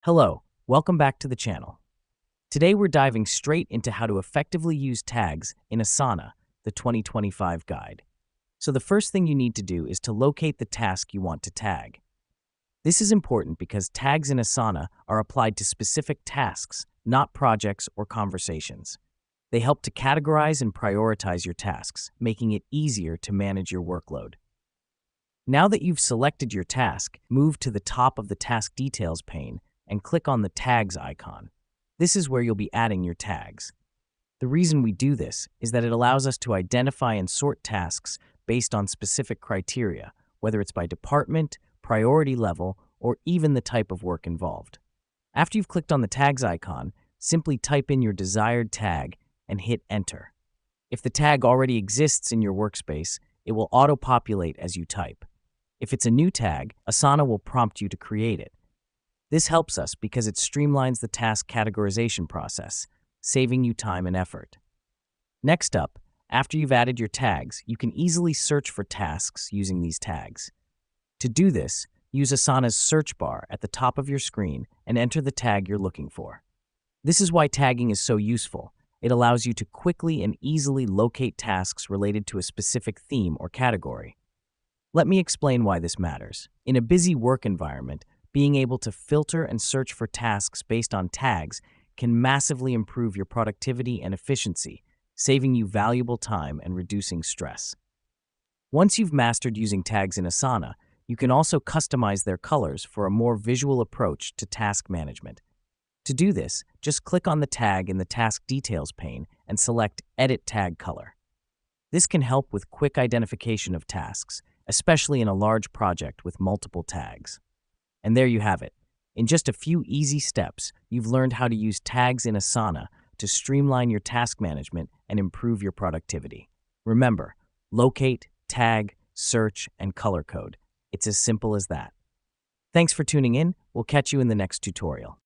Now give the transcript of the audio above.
Hello, welcome back to the channel. Today we're diving straight into how to effectively use tags in ASANA, the 2025 guide. So the first thing you need to do is to locate the task you want to tag. This is important because tags in ASANA are applied to specific tasks, not projects or conversations. They help to categorize and prioritize your tasks, making it easier to manage your workload. Now that you've selected your task, move to the top of the task details pane and click on the tags icon. This is where you'll be adding your tags. The reason we do this is that it allows us to identify and sort tasks based on specific criteria, whether it's by department, priority level, or even the type of work involved. After you've clicked on the tags icon, simply type in your desired tag and hit enter. If the tag already exists in your workspace, it will auto-populate as you type. If it's a new tag, ASANA will prompt you to create it. This helps us because it streamlines the task categorization process, saving you time and effort. Next up, after you've added your tags, you can easily search for tasks using these tags. To do this, use ASANA's search bar at the top of your screen and enter the tag you're looking for. This is why tagging is so useful. It allows you to quickly and easily locate tasks related to a specific theme or category. Let me explain why this matters. In a busy work environment, being able to filter and search for tasks based on tags can massively improve your productivity and efficiency, saving you valuable time and reducing stress. Once you've mastered using tags in ASANA, you can also customize their colors for a more visual approach to task management. To do this, just click on the tag in the Task Details pane and select Edit Tag Color. This can help with quick identification of tasks, especially in a large project with multiple tags. And there you have it. In just a few easy steps, you've learned how to use tags in ASANA to streamline your task management and improve your productivity. Remember, locate, tag, search, and color code. It's as simple as that. Thanks for tuning in. We'll catch you in the next tutorial.